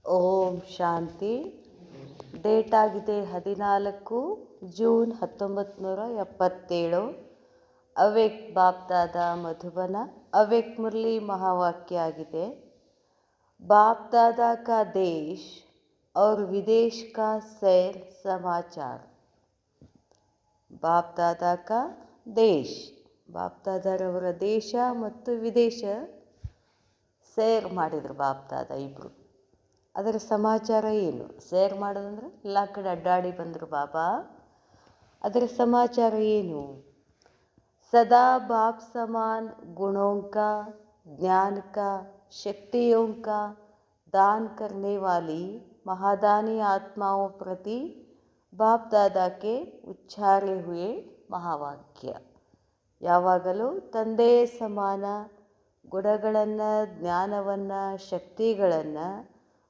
ಓಂ ಶಾಂತಿ. Date ಆಗಿದೆ 14 June 1977. Avyakt BapDada Madhuban. Avyakt Murli ಮಹಾವಾಕ್ಯ ಆಗಿದೆ. बापदादा का देश और विदेश का सैर समाचार. ಬಾಪ್ದಾದಾ ಕಾ ದೇಶ್, ಬಾಪ್ದಾದರವರ ದೇಶ ಮತ್ತು ವಿದೇಶ ಸೇರ್ ಮಾಡಿದರು ಬಾಪ್ದಾದ ಇಬ್ಬರು. ಅದರ ಸಮಾಚಾರ ಏನು? ಸೇರ್ ಮಾಡೋದಂದ್ರೆ ಎಲ್ಲ ಕಡೆ ಅಡ್ಡಾಡಿ ಬಂದರು ಬಾಬಾ. ಅದರ ಸಮಾಚಾರ ಏನು? सदा बाप समान गुणों का, ज्ञान का, शक्तियों का दान करने वाली महादानी आत्माओं प्रति बाप दादा के उच्चारे हुए ಮಹಾವಾಕ್ಯ. ಯಾವಾಗಲೂ ತಂದೆಯ ಸಮಾನ ಗುಣಗಳನ್ನು, ಜ್ಞಾನವನ್ನು, ಶಕ್ತಿಗಳನ್ನು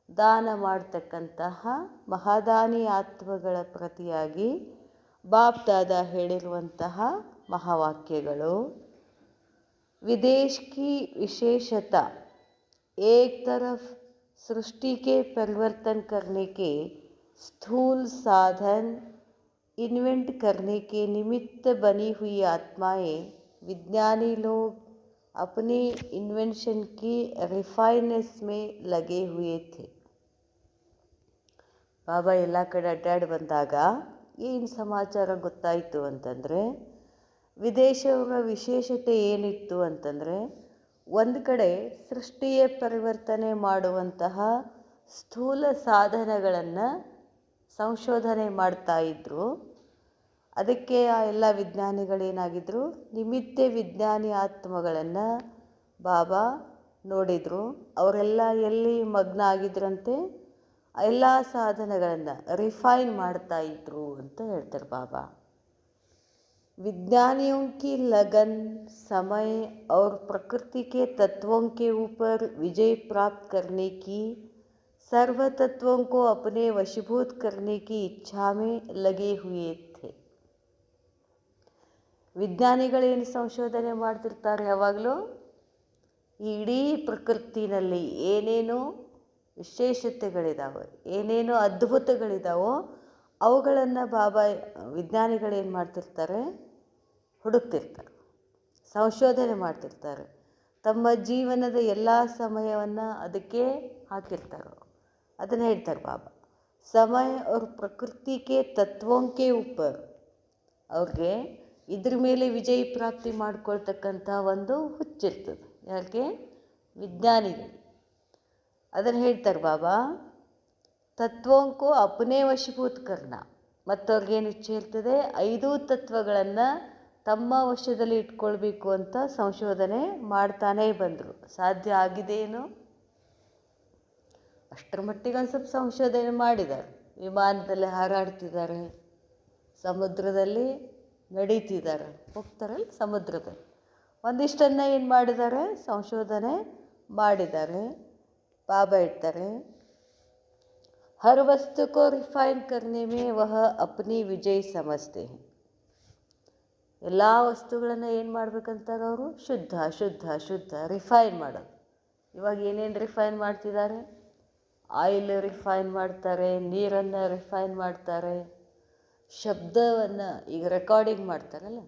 ದಾನ ಮಾಡ್ತಕ್ಕಂತಹ ಮಹಾದಾನಿ ಆತ್ಮಗಳ ಪ್ರತಿಯಾಗಿ ಬಾಪ್ ದಾದಾ ಹೇಳಿರುವಂತಹ ಮಹಾವಾಕ್ಯಗಳು. विदेश की विशेषता एक तरफ सृष्टि के परिवर्तन करने के स्थूल साधन इन्वेंट करने के निमित्त बनी हुई आत्माएं, विज्ञानी लोग अपनी इन्वेंशन की रिफाइनेस में लगे हुए थे. ಬಾಬಾ ಎಲ್ಲ ಕಡೆ ಅಡ್ಡಾಡಿ ಬಂದಾಗ ಏನು ಸಮಾಚಾರ ಗೊತ್ತಾಯಿತು ಅಂತಂದರೆ, ವಿದೇಶಗಳ ವಿಶೇಷತೆ ಏನಿತ್ತು ಅಂತಂದರೆ, ಒಂದು ಕಡೆ ಸೃಷ್ಟಿಯ ಪರಿವರ್ತನೆ ಮಾಡುವಂತಹ ಸ್ಥೂಲ ಸಾಧನಗಳನ್ನು ಸಂಶೋಧನೆ ಮಾಡ್ತಾಯಿದ್ರು. ಅದಕ್ಕೆ ಆ ಎಲ್ಲ ವಿಜ್ಞಾನಿಗಳೇನಾಗಿದ್ದರು, ನಿಮಿತ್ತ ವಿಜ್ಞಾನಿ ಆತ್ಮಗಳನ್ನು ಬಾಬಾ ನೋಡಿದರು. ಅವರೆಲ್ಲ ಎಲ್ಲಿ ಮಗ್ನ ಆಗಿದ್ರಂತೆ, ಎಲ್ಲ ಸಾಧನಗಳನ್ನು ರಿಫೈನ್ ಮಾಡ್ತಾಯಿದ್ರು ಅಂತ ಹೇಳ್ತಾರೆ ಬಾಬಾ. विज्ञानियों की लगन, समय और प्रकृति के तत्वों के ऊपर विजय प्राप्त करने की, सर्व तत्वों को अपने वशीभूत करने की इच्छा में लगे हुए थे. ವಿಜ್ಞಾನಿಗಳೇನು ಸಂಶೋಧನೆ ಮಾಡ್ತಿರ್ತಾರೆ ಯಾವಾಗಲೂ, ಈ ಇಡೀ ಪ್ರಕೃತಿನಲ್ಲಿ ಏನೇನು ವಿಶೇಷತೆಗಳಿದ್ದಾವೆ, ಏನೇನು ಅದ್ಭುತಗಳಿದ್ದಾವೋ ಅವುಗಳನ್ನು ಬಾಬಾ ವಿಜ್ಞಾನಿಗಳೇನು ಮಾಡ್ತಿರ್ತಾರೆ, ಹುಡುಕ್ತಿರ್ತಾರೆ, ಸಂಶೋಧನೆ ಮಾಡ್ತಿರ್ತಾರೆ. ತಮ್ಮ ಜೀವನದ ಎಲ್ಲ ಸಮಯವನ್ನು ಅದಕ್ಕೆ ಹಾಕಿರ್ತಾರೆ. ಅದನ್ನು ಹೇಳ್ತಾರೆ ಬಾಬಾ. ಸಮಯ ಅವ್ರ ಪ್ರಕೃತಿಗೆ ತತ್ವಕ್ಕೆ ಉಪ್ಪರ್, ಅವ್ರಿಗೆ ಇದ್ರ ಮೇಲೆ ವಿಜಯ ಪ್ರಾಪ್ತಿ ಮಾಡ್ಕೊಳ್ತಕ್ಕಂಥ ಒಂದು ಹುಚ್ಚಿರ್ತದೆ. ಯಾಕೆ? ವಿಜ್ಞಾನಿಗಳು. ಅದನ್ನು ಹೇಳ್ತಾರೆ ಬಾಬಾ. ತತ್ವಕ್ಕೂ ಅಪನೇ ವಶೀಭೂತ್ ಕರ್ಣ. ಮತ್ತು ಅವ್ರಿಗೇನು ಇಚ್ಛೆ ಇರ್ತದೆ, 5 ತತ್ವಗಳನ್ನು ತಮ್ಮ ವಶದಲ್ಲಿ ಇಟ್ಕೊಳ್ಬೇಕು ಅಂತ ಸಂಶೋಧನೆ ಮಾಡ್ತಾನೇ ಬಂದರು. ಸಾಧ್ಯ ಆಗಿದೆಯೇನು? ಅಷ್ಟರ ಮಟ್ಟಿಗೆ ಒಂದು ಸ್ವಲ್ಪ ಸಂಶೋಧನೆ ಮಾಡಿದ್ದಾರೆ. ವಿಮಾನದಲ್ಲಿ ಹಾರಾಡ್ತಿದ್ದಾರೆ, ಸಮುದ್ರದಲ್ಲಿ ನಡೀತಿದ್ದಾರೆ, ಹೋಗ್ತಾರಲ್ಲ ಸಮುದ್ರದಲ್ಲಿ. ಒಂದಿಷ್ಟನ್ನು ಏನು ಮಾಡಿದ್ದಾರೆ, ಸಂಶೋಧನೆ ಮಾಡಿದ್ದಾರೆ. ಬಾಬಾ ಇರ್ತಾರೆ, हर वस्तु को रिफाइन करने में वह अपनी विजय समझते हैं. ಎಲ್ಲ ವಸ್ತುಗಳನ್ನು ಏನು ಮಾಡ್ಬೇಕಂತಾರೆ ಅವರು? ಶುದ್ಧ ಶುದ್ಧ ಶುದ್ಧ ರಿಫೈನ್ ಮಾಡೋದು. ಇವಾಗ ಏನೇನು ರಿಫೈನ್ ಮಾಡ್ತಿದ್ದಾರೆ? ಆಯಿಲ್ ರಿಫೈನ್ ಮಾಡ್ತಾರೆ, ನೀರನ್ನು ರಿಫೈನ್ ಮಾಡ್ತಾರೆ, ಶಬ್ದವನ್ನು ಈಗ ರೆಕಾರ್ಡಿಂಗ್ ಮಾಡ್ತಾರಲ್ಲ,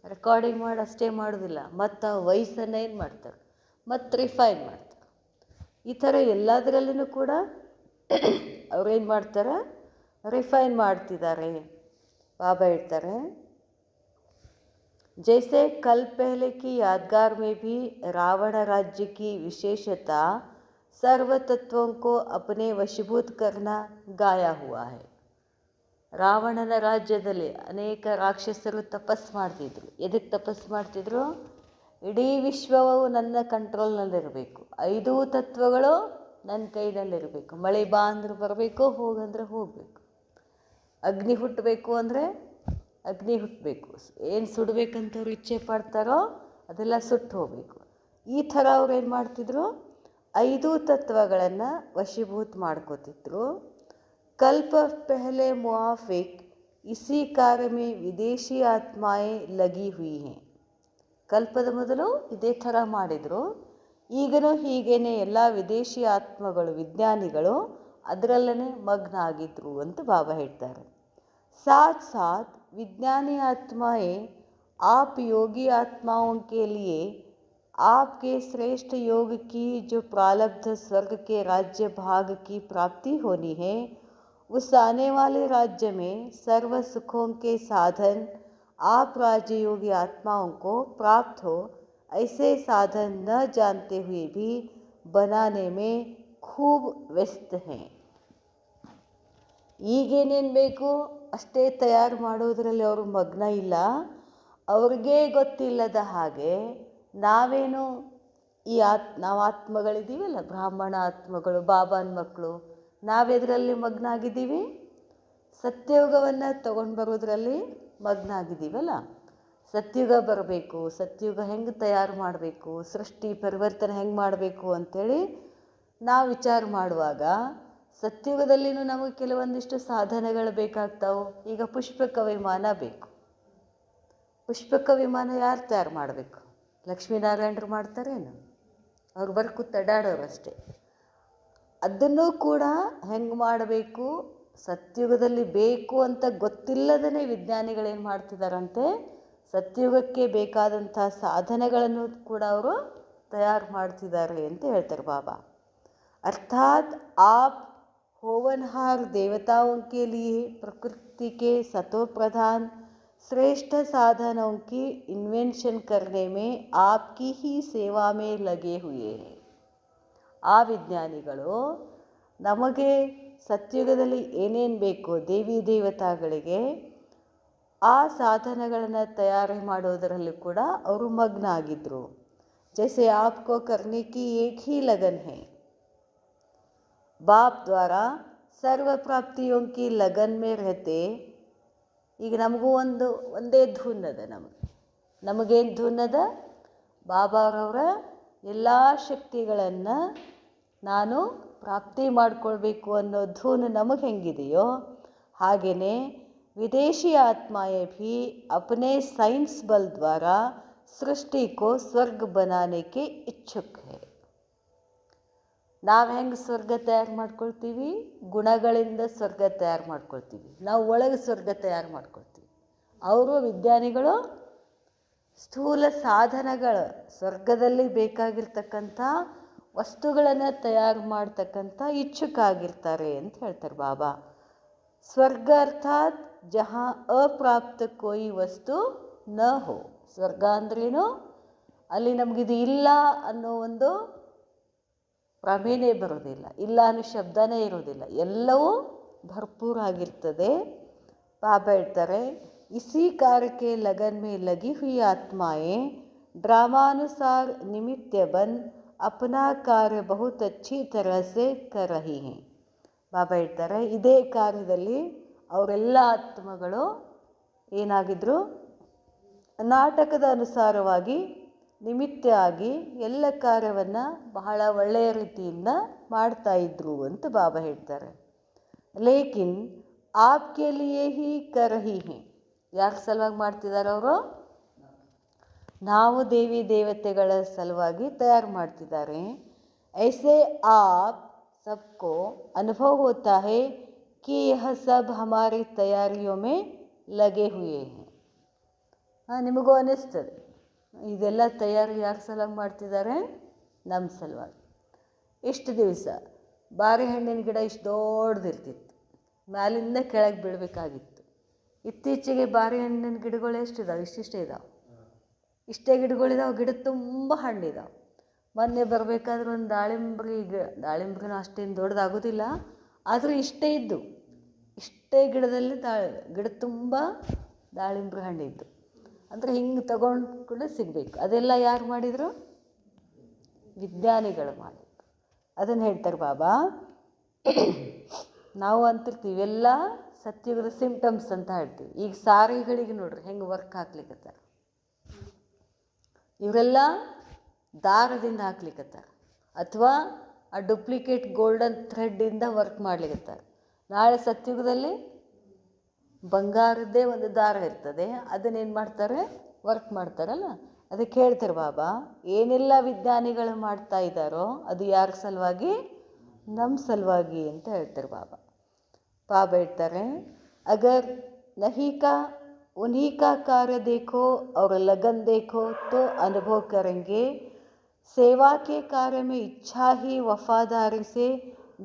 ರೆಕಾರ್ಡಿಂಗ್ ಮಾಡಿ ಅಷ್ಟೇ ಮಾಡೋದಿಲ್ಲ, ಮತ್ತು ಆ ವಯಸ್ಸನ್ನು ಏನು ಮಾಡ್ತಾರೆ, ಮತ್ತು ರಿಫೈನ್ ಮಾಡ್ತಾರೆ. ಈ ಥರ ಎಲ್ಲದರಲ್ಲೂ ಕೂಡ ಅವ್ರೇನು ಮಾಡ್ತಾರೆ, ರಿಫೈನ್ ಮಾಡ್ತಿದ್ದಾರೆ. ಬಾಬಾ ಹೇಳ್ತಾರೆ, जैसे कल पहले की यादगार में भी रावण राज्य की विशेषता सर्व तत्वों को अपने वशीभूत करना गाया हुआ है. ರಾವಣನ ರಾಜ್ಯದಲ್ಲಿ ಅನೇಕ ರಾಕ್ಷಸರು ತಪಸ್ಸು ಮಾಡ್ತಿದ್ರು. ಎದಕ್ಕೆ ತಪಸ್ಸು ಮಾಡ್ತಿದ್ರು? ಇಡೀ ವಿಶ್ವವು ನನ್ನ ಕಂಟ್ರೋಲ್ನಲ್ಲಿರಬೇಕು, 5 ತತ್ವಗಳು ನನ್ನ ಕೈನಲ್ಲಿರಬೇಕು. ಮಳೆ ಬಾ ಅಂದ್ರೆ ಬರಬೇಕು, ಹೋಗಂದ್ರೆ ಹೋಗಬೇಕು. ಅಗ್ನಿ ಹುಟ್ಟಬೇಕು ಅಂದರೆ ಅಗ್ನಿ ಹುಟ್ಟಬೇಕು. ಏನು ಸುಡಬೇಕಂತವ್ರು ಇಚ್ಛೆ ಪಡ್ತಾರೋ ಅದೆಲ್ಲ ಸುಟ್ಟು ಹೋಗಬೇಕು. ಈ ಥರ ಅವ್ರು ಏನು ಮಾಡ್ತಿದ್ರು, 5 ತತ್ವಗಳನ್ನು ವಶೀಭೂತ ಮಾಡ್ಕೋತಿದ್ರು. ಕಲ್ಪ ಪೆಹಲೆ ಮುಆಫಿಕ್ ಇಸಿ ಕಾರ್ಯ ಮೇ ವಿದೇಶಿ ಆತ್ಮಾಯೇ ಲಗಿ ಹುಯಿ ಹೈ. ಕಲ್ಪದ ಮೊದಲು ಇದೇ ಥರ ಮಾಡಿದರು. ಈಗಲೂ ಹೀಗೇನೆ ಎಲ್ಲ ವಿದೇಶಿ ಆತ್ಮಗಳು, ವಿಜ್ಞಾನಿಗಳು ಅದರಲ್ಲೇ ಮಗ್ನ ಆಗಿದ್ರು ಅಂತ ಬಾಬಾ ಹೇಳ್ತಾರೆ. साथ साथ विज्ञानी आत्माएं आप योगी आत्माओं के लिए आपके श्रेष्ठ योग की जो प्रारब्ध स्वर्ग के राज्य भाग की प्राप्ति होनी है, उस आने वाले राज्य में सर्व सुखों के साधन आप राजयोगी आत्माओं को प्राप्त हो ऐसे साधन न जानते हुए भी बनाने में खूब व्यस्त हैं. ಈಗೇನೇನು ಬೇಕು ಅಷ್ಟೇ ತಯಾರು ಮಾಡೋದರಲ್ಲಿ ಅವರು ಮಗ್ನ ಇಲ್ಲ. ಅವ್ರಿಗೇ ಗೊತ್ತಿಲ್ಲದ ಹಾಗೆ ನಾವೇನು ನಾವು ಆತ್ಮಗಳಿದ್ದೀವಲ್ಲ, ಬ್ರಾಹ್ಮಣ ಆತ್ಮಗಳು, ಬಾಬಾನ ಮಕ್ಕಳು, ನಾವೆದರಲ್ಲಿ ಮಗ್ನ ಆಗಿದ್ದೀವಿ, ಸತ್ಯಯುಗವನ್ನು ತಗೊಂಡು ಬರೋದ್ರಲ್ಲಿ ಮಗ್ನ ಆಗಿದ್ದೀವಲ್ಲ. ಸತ್ಯುಗ ಬರಬೇಕು, ಸತ್ಯುಗ ಹೆಂಗೆ ತಯಾರು ಮಾಡಬೇಕು, ಸೃಷ್ಟಿ ಪರಿವರ್ತನೆ ಹೆಂಗೆ ಮಾಡಬೇಕು ಅಂಥೇಳಿ ನಾವು ವಿಚಾರ ಮಾಡುವಾಗ ಸತ್ಯುಗದಲ್ಲಿನೂ ನಮಗೆ ಕೆಲವೊಂದಿಷ್ಟು ಸಾಧನೆಗಳು ಬೇಕಾಗ್ತಾವೆ. ಈಗ ಪುಷ್ಪಕ ವಿಮಾನ ಬೇಕು. ಪುಷ್ಪಕ ವಿಮಾನ ಯಾರು ತಯಾರು ಮಾಡಬೇಕು? ಲಕ್ಷ್ಮೀನಾರಾಯಣರು ಮಾಡ್ತಾರೇನು? ಅವ್ರು ಬರೀ ಕೂತಡಾಡೋರು ಅಷ್ಟೇ. ಅದನ್ನು ಕೂಡ ಹೆಂಗೆ ಮಾಡಬೇಕು, ಸತ್ಯುಗದಲ್ಲಿ ಬೇಕು ಅಂತ ಗೊತ್ತಿಲ್ಲದೇ ವಿಜ್ಞಾನಿಗಳೇನು ಮಾಡ್ತಿದ್ದಾರಂತೆ, ಸತ್ಯುಗಕ್ಕೆ ಬೇಕಾದಂಥ ಸಾಧನೆಗಳನ್ನು ಕೂಡ ಅವರು ತಯಾರು ಮಾಡ್ತಿದ್ದಾರೆ ಅಂತ ಹೇಳ್ತಾರೆ ಬಾಬಾ. ಅರ್ಥಾತ್ ಆಪ್ होवनहार देवताओं के लिए प्रकृति के सतो प्रधान श्रेष्ठ साधनों की इन्वेंशन करने में आपकी ही सेवा में लगे हुए हैं. ಆ ವಿಜ್ಞಾನಿಗಳು ನಮಗೆ ಸತ್ಯುಗದಲ್ಲಿ ಏನೇನು ಬೇಕೋ ದೇವಿ ದೇವತಾಗಳಿಗೆ ಆ ಸಾಧನಗಳನ್ನು ತಯಾರಿ ಮಾಡೋದರಲ್ಲಿ ಕೂಡ ಅವರು ಮಗ್ನ ಆಗಿದ್ದರು. ಜೈಸೆ ಆಪ್ಕೋ ಕರ್ನೆ ಕಿ ಏಕ್ ಹಿ ಲಗನ್ ಹೈ. बाप द्वारा सर्व प्राप्तियों की लगन में रहते. ಈಗ ನಮಗೂ ಒಂದೇ ಧೂನ್ ಅದ. ನಮಗೇನು ಧೂನ್ ಅದ? ಬಾಬಾರವರ ಎಲ್ಲ ಶಕ್ತಿಗಳನ್ನು ನಾನು ಪ್ರಾಪ್ತಿ ಮಾಡಿಕೊಳ್ಬೇಕು ಅನ್ನೋ ಧೂನ್ ನಮಗೆ ಹೆಂಗಿದೆಯೋ ಹಾಗೆಯೇ विदेशी आत्माएं भी अपने साइंस बल द्वारा सृष्टि को स्वर्ग बनाने के इच्छुक है. ನಾವು ಹೆಂಗೆ ಸ್ವರ್ಗ ತಯಾರು ಮಾಡ್ಕೊಳ್ತೀವಿ? ಗುಣಗಳಿಂದ ಸ್ವರ್ಗ ತಯಾರು ಮಾಡ್ಕೊಳ್ತೀವಿ. ನಾವು ಒಳಗೆ ಸ್ವರ್ಗ ತಯಾರು ಮಾಡ್ಕೊಳ್ತೀವಿ. ಅವರು ವಿಜ್ಞಾನಿಗಳು ಸ್ಥೂಲ ಸಾಧನಗಳು, ಸ್ವರ್ಗದಲ್ಲಿ ಬೇಕಾಗಿರ್ತಕ್ಕಂಥ ವಸ್ತುಗಳನ್ನು ತಯಾರು ಮಾಡ್ತಕ್ಕಂಥ ಇಚ್ಛುಕ ಆಗಿರ್ತಾರೆ ಅಂತ ಹೇಳ್ತಾರೆ ಬಾಬಾ. ಸ್ವರ್ಗ ಅರ್ಥಾತ್ ಜಹಾ ಅಪ್ರಾಪ್ತ ಕೋಯಿ ವಸ್ತು ನ ಹೋ. ಸ್ವರ್ಗ ಅಂದ್ರೇನು? ಅಲ್ಲಿ ನಮಗಿದು ಇಲ್ಲ ಅನ್ನೋ ಒಂದು ಪ್ರಮೇಯನೇ ಬರೋದಿಲ್ಲ, ಇಲ್ಲ ಅನ್ನೋ ಶಬ್ದನೇ ಇರೋದಿಲ್ಲ, ಎಲ್ಲವೂ ಭರ್ಪೂರಾಗಿರ್ತದೆ. ಬಾಬಾ ಹೇಳ್ತಾರೆ, इसी कार्य के लगन में लगी हुई आत्माएं ड्रामानुसार निमित्त बन अपना कार्य बहुत अच्छी तरह से कर रही हैं. ಬಾಬಾ ಹೇಳ್ತಾರೆ, ಇದೇ ಕಾರ್ಯದಲ್ಲಿ ಅವರೆಲ್ಲ ಆತ್ಮಗಳು ಏನಾಗಿದ್ರು, ನಾಟಕದ ಅನುಸಾರವಾಗಿ ನಿಮಿತ್ತ ಆಗಿ ಎಲ್ಲ ಕಾರ್ಯವನ್ನು ಬಹಳ ಒಳ್ಳೆಯ ರೀತಿಯಿಂದ ಮಾಡ್ತಾಯಿದ್ರು ಅಂತ ಬಾಬಾ ಹೇಳ್ತಾರೆ. ಲೇಕಿನ್ ಆಪ್ಕೆ ಲಿಯೇ ಹಿ ಕರ್ ರಹಿ ಹೈ. ಯಾಕೆ ಸಲುವಾಗಿ ಮಾಡ್ತಿದ್ದಾರೆ ಅವರು? ನಾವು ದೇವಿ ದೇವತೆಗಳ ಸಲುವಾಗಿ ತಯಾರು ಮಾಡ್ತಿದ್ದಾರೆ. ಐಸೆ ಆಪ್ सबको अनुभव होता है कि यह सब हमारी तैयारियों में लगे हुए हैं. ನಿಮಗೂ ಅನ್ನಿಸ್ತದೆ ಇದೆಲ್ಲ ತಯಾರಿ ಯಾರ ಸಲುವಾಗಿ ಮಾಡ್ತಿದ್ದಾರೆ? ನಮ್ಮ ಸಲುವಾಗಿ. ಇಷ್ಟು ದಿವಸ ಬಾರೆಹಣ್ಣಿನ ಗಿಡ ಇಷ್ಟು ದೊಡ್ಡದಿರ್ತಿತ್ತು, ಮ್ಯಾಲಿಂದ ಕೆಳಗೆ ಬೀಳಬೇಕಾಗಿತ್ತು. ಇತ್ತೀಚೆಗೆ ಬಾರೆಹಣ್ಣಿನ ಗಿಡಗಳು ಎಷ್ಟಿದಾವೆ? ಇಷ್ಟಿಷ್ಟೇ ಇದ್ದಾವೆ. ಇಷ್ಟೇ ಗಿಡಗಳಿದಾವೆ, ಗಿಡ ತುಂಬ ಹಣ್ಣಿದಾವೆ. ಮೊನ್ನೆ ಬರಬೇಕಾದ್ರೆ ಒಂದು ದಾಳಿಂಬ್ರಿನೂ ಅಷ್ಟೇನು ದೊಡ್ಡದಾಗೋದಿಲ್ಲ, ಆದರೂ ಇಷ್ಟೇ ಇದ್ದು, ಇಷ್ಟೇ ಗಿಡದಲ್ಲಿ ಗಿಡ ತುಂಬ ದಾಳಿಂಬ್ರಿ ಹಣ್ಣಿದ್ದು. ಅಂದರೆ ಹಿಂಗೆ ತಗೊಂಡು ಸಿಗಬೇಕು. ಅದೆಲ್ಲ ಯಾರು ಮಾಡಿದರು? ವಿಜ್ಞಾನಿಗಳು ಮಾಡಿದ್ರು. ಅದನ್ನು ಹೇಳ್ತಾರೆ ಬಾಬಾ. ನಾವು ಅಂತಿರ್ತೀವಿ ಎಲ್ಲ ಸತ್ಯುಗದ ಸಿಂಪ್ಟಮ್ಸ್ ಅಂತ ಹೇಳ್ತೀವಿ. ಈಗ ಸಾರಿಗಳಿಗೆ ನೋಡ್ರಿ ಹೆಂಗೆ ವರ್ಕ್ ಹಾಕ್ಲಿಕ್ಕತ್ತಾರೆ. ಇವರೆಲ್ಲ ದಾರದಿಂದ ಹಾಕ್ಲಿಕ್ಕತ್ತಾರೆ, ಅಥವಾ ಆ ಡೂಪ್ಲಿಕೇಟ್ ಗೋಲ್ಡನ್ ಥ್ರೆಡ್ಡಿಂದ ವರ್ಕ್ ಮಾಡ್ಲಿಕ್ಕತ್ತಾರೆ. ನಾಳೆ ಸತ್ಯುಗದಲ್ಲಿ ಬಂಗಾರದ್ದೇ ಒಂದು ದಾರ ಇರ್ತದೆ, ಅದನ್ನೇನು ಮಾಡ್ತಾರೆ? ವರ್ಕ್ ಮಾಡ್ತಾರಲ್ಲ. ಅದಕ್ಕೆ ಹೇಳ್ತಾರೆ ಬಾಬಾ, ಏನೆಲ್ಲ ವಿಜ್ಞಾನಿಗಳು ಮಾಡ್ತಾ ಇದ್ದಾರೋ ಅದು ಯಾರ ಸಲುವಾಗಿ? ನಮ್ಮ ಸಲುವಾಗಿ ಅಂತ ಹೇಳ್ತಾರೆ ಬಾಬಾ ಹೇಳ್ತಾರೆ, ಅಗರ್ नहीं का उन्हीं का कार्य देखो और लगन देखो तो अनुभव करेंगे, सेवा के कार्य में इच्छा ही वफादारी से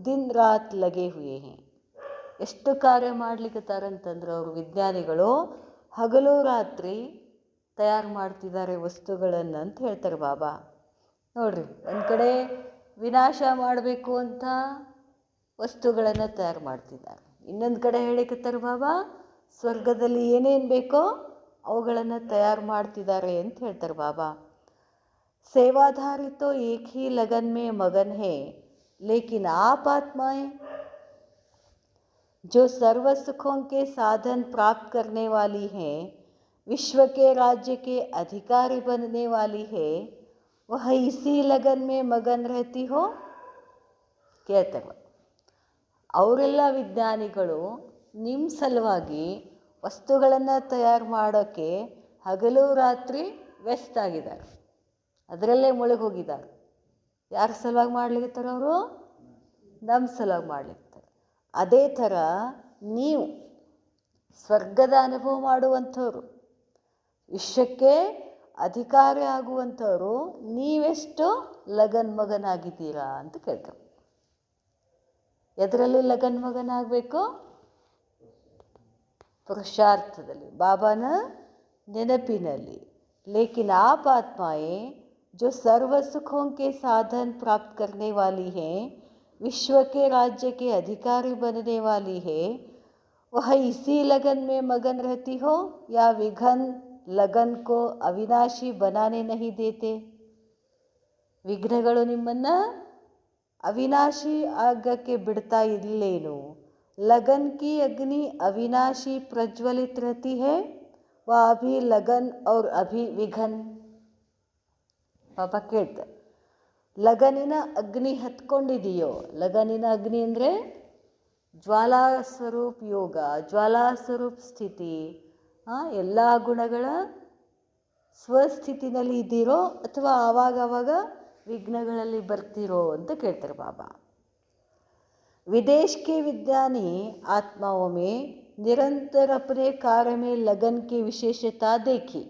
दिन रात लगे हुए हैं. ಎಷ್ಟು ಕಾರ್ಯ ಮಾಡ್ಲಿಕ್ಕತ್ತಾರಂತಂದ್ರೆ ಅವರು ವಿಜ್ಞಾನಿಗಳು ಹಗಲು ರಾತ್ರಿ ತಯಾರು ಮಾಡ್ತಿದ್ದಾರೆ ವಸ್ತುಗಳನ್ನು ಅಂತ ಹೇಳ್ತಾರೆ ಬಾಬಾ. ನೋಡ್ರಿ, ಒಂದು ಕಡೆ ವಿನಾಶ ಮಾಡಬೇಕು ಅಂತ ವಸ್ತುಗಳನ್ನು ತಯಾರು ಮಾಡ್ತಿದ್ದಾರೆ, ಇನ್ನೊಂದು ಕಡೆ ಹೇಳಿಕತ್ತಾರೆ ಬಾಬಾ ಸ್ವರ್ಗದಲ್ಲಿ ಏನೇನು ಬೇಕೋ ಅವುಗಳನ್ನು ತಯಾರು ಮಾಡ್ತಿದ್ದಾರೆ ಅಂತ ಹೇಳ್ತಾರೆ ಬಾಬಾ. सेवाधारी तो एक ही लगन में मगन है, लेकिन आप आत्माएं जो सर्व सुखों के साधन प्राप्त करने वाली हैं, विश्व के राज्य के अधिकारी बनने वाली है, वह इसी लगन में मगन रहती हो. ಕೇಳ್ತಾರೆ, ಅವರೆಲ್ಲ ವಿಜ್ಞಾನಿಗಳು ನಿಮ್ಮ ಸಲುವಾಗಿ ವಸ್ತುಗಳನ್ನು ತಯಾರು ಮಾಡೋಕ್ಕೆ ಹಗಲು ರಾತ್ರಿ ವ್ಯಸ್ತ ಆಗಿದ್ದಾರೆ, ಅದರಲ್ಲೇ ಮುಳುಗಿ ಹೋಗಿದ್ದಾರೆ. ಯಾರ ಸಲುವಾಗಿ ಮಾಡ್ಲಿಕ್ಕತ್ತಾರ ಅವರು? ನಮ್ಮ ಸಲುವಾಗಿ ಮಾಡ್ಲಿಕ್ಕತ್ತಾರೆ. ಅದೇ ಥರ ನೀವು ಸ್ವರ್ಗದ ಅನುಭವ ಮಾಡುವಂಥವ್ರು, ವಿಶ್ವಕ್ಕೆ ಅಧಿಕಾರಿ ಆಗುವಂಥವ್ರು, ನೀವೆಷ್ಟು ಲಗನ್ ಮಗನಾಗಿದ್ದೀರಾ ಅಂತ ಕೇಳ್ತಾರೆ. ಎದರಲ್ಲಿ ಲಗನ್ ಮಗನಾಗಬೇಕು? ಪುರುಷಾರ್ಥದಲ್ಲಿ, ಬಾಬಾನ ನೆನಪಿನಲ್ಲಿ. लेकिन आप आत्माएं जो सर्व सुखों के साधन प्राप्त करने वाली हैं, विश्व के राज्य के अधिकारी बनने वाली है, वह इसी लगन में मगन रहती हो या विघन लगन को अविनाशी बनाने नहीं देते. ವಿಘ್ನಗಳು ನಿಮ್ಮನ್ನು ಅವಿನಾಶಿ ಆಗಕ್ಕೆ ಬಿಡ್ತಾ ಇಲ್ಲೇನು? लगन की अग्नि अविनाशी प्रज्वलित रहती है, वह अभी लगन और अभी विघन. ಪಾಪ ಕೇಳ್ತಾರೆ, ಲಗನಿನ ಅಗ್ನಿ ಹತ್ಕೊಂಡಿದೆಯೋ? ಲಗನಿನ ಅಗ್ನಿ ಅಂದರೆ ಜ್ವಾಲಾ ಸ್ವರೂಪ್ ಯೋಗ, ಜ್ವಾಲಾ ಸ್ವರೂಪ್ ಸ್ಥಿತಿ. ಎಲ್ಲ ಗುಣಗಳ ಸ್ವಸ್ಥಿತಿನಲ್ಲಿ ಇದ್ದೀರೋ ಅಥವಾ ಆವಾಗವಾಗ ವಿಘ್ನಗಳಲ್ಲಿ ಬರ್ತಿರೋ ಅಂತ ಕೇಳ್ತಾರೆ ಬಾಬಾ. विदेश के विज्ञानी आत्माओं में निरंतर अपने कार्य में लगन की विशेषता देखी.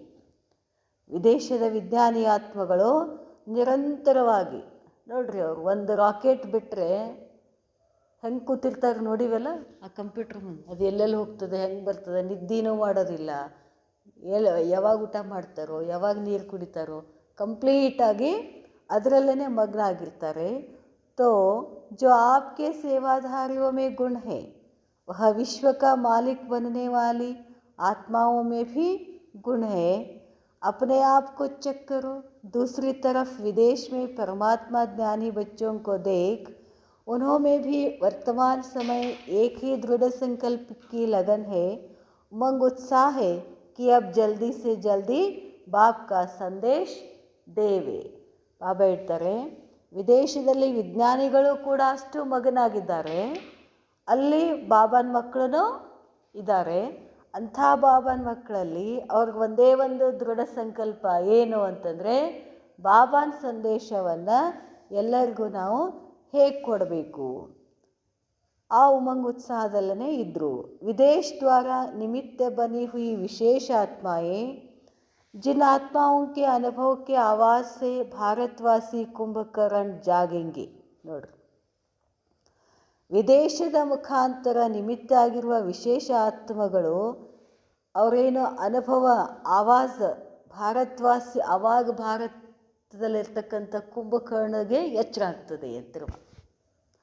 ವಿದೇಶದ ವಿಜ್ಞಾನಿ ಆತ್ಮಗಳು ನಿರಂತರವಾಗಿ ನೋಡ್ರಿ, ಅವರು ಒಂದು ರಾಕೆಟ್ ಬಿಟ್ಟರೆ ಹೆಂಗೆ ಕೂತಿರ್ತಾರೆ ನೋಡಿವಲ್ಲ ಆ ಕಂಪ್ಯೂಟರ್ ಮುಂದೆ, ಅದು ಎಲ್ಲೆಲ್ಲಿ ಹೋಗ್ತದೆ, ಹೆಂಗೆ ಬರ್ತದೆ, ನಿದ್ದೆನೂ ಮಾಡೋದಿಲ್ಲ, ಯಾವಾಗ ಊಟ ಮಾಡ್ತಾರೋ, ಯಾವಾಗ ನೀರು ಕುಡಿತಾರೋ, ಕಂಪ್ಲೀಟಾಗಿ ಅದರಲ್ಲೇ ಮಗ್ನ ಆಗಿರ್ತಾರೆ. तो जो आपके सेवाधारियों में गुण है, वह विश्व का मालिक बनने वाली आत्माओं में भी गुण है. अपने आप को चेक करो. दूसरी तरफ विदेश में परमात्मा ज्ञानी बच्चों को देख, उन्होंने भी वर्तमान समय एक ही दृढ़ संकल्प की लगन है, उमंग उत्साह है कि अब जल्दी से जल्दी बाप का संदेश देवे. ಬಾಬಾ ಹೇಳ್ತಾರೆ, ವಿದೇಶದಲ್ಲಿ ವಿಜ್ಞಾನಿಗಳು ಕೂಡ ಅಷ್ಟು ಮಗನಾಗಿದ್ದಾರೆ, ಅಲ್ಲಿ ಬಾಬಾನ ಮಕ್ಕಳು ಇದ್ದಾರೆ. ಅಂಥ ಬಾಬಾನ ಮಕ್ಕಳಲ್ಲಿ ಅವ್ರಿಗೆ ಒಂದೇ ಒಂದು ದೃಢ ಸಂಕಲ್ಪ ಏನು ಅಂತಂದರೆ, ಬಾಬಾನ ಸಂದೇಶವನ್ನು ಎಲ್ಲರಿಗೂ ನಾವು ಹೇಗೆ ಕೊಡಬೇಕು, ಆ ಉಮಂಗ್ उत्साहದಲ್ಲೇ ಇದ್ದರು. विदेश द्वारा निमित्त बनी हुई विशेष आत्माएं, जिन आत्माओं के अनुभव के आवाज़ से भारतवासी कुंभकर्ण जागेंगे. ನೋಡ್ರಿ, ವಿದೇಶದ ಮುಖಾಂತರ ನಿಮಿತ್ತ ಆಗಿರುವ ವಿಶೇಷ ಆತ್ಮಗಳು ಅವರೇನು ಅನುಭವ ಆವಾಜ್ ಭಾರತವಾಸಿ, ಆವಾಗ ಭಾರತದಲ್ಲಿರ್ತಕ್ಕಂಥ ಕುಂಭಕರ್ಣಗೆ ಎಚ್ಚರ ಆಗ್ತದೆ ಅಂತ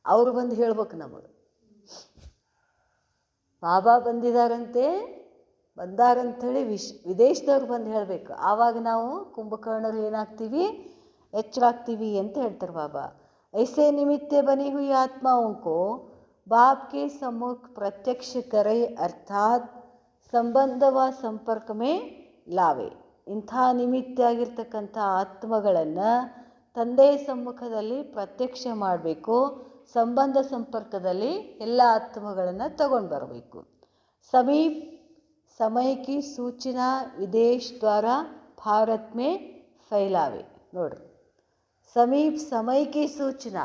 ಅವರು ಬಂದು ಹೇಳ್ಬೇಕು ನಮಗೆ, ಬಾಬಾ ಬಂದಾರಂಥೇಳಿ ವಿದೇಶದವ್ರು ಬಂದು ಹೇಳಬೇಕು. ಆವಾಗ ನಾವು ಕುಂಭಕರ್ಣರು ಏನಾಗ್ತೀವಿ, ಎಚ್ಚರ ಆಗ್ತೀವಿ ಅಂತ ಹೇಳ್ತಾರೆ ಬಾಬಾ. ऐसे निमित्त बनी हुई आत्माओं को बाप के सम्मुख प्रत्यक्ष करे, अर्थात संबंध व संपर्क में लावे. ಇಂಥ ನಿಮಿತ್ತ ಆಗಿರ್ತಕ್ಕಂಥ ಆತ್ಮಗಳನ್ನು ತಂದೆಯ ಸಮ್ಮುಖದಲ್ಲಿ ಪ್ರತ್ಯಕ್ಷ ಮಾಡಬೇಕು, ಸಂಬಂಧ ಸಂಪರ್ಕದಲ್ಲಿ ಎಲ್ಲ ಆತ್ಮಗಳನ್ನು ತಗೊಂಡು ಬರಬೇಕು. समीप समय की सूचना विदेश द्वारा भारत में फैलावे. ನೋಡ್ರಿ, ಸಮೀಪ್ ಸಮಯ ಕಿ ಸೂಚನಾ,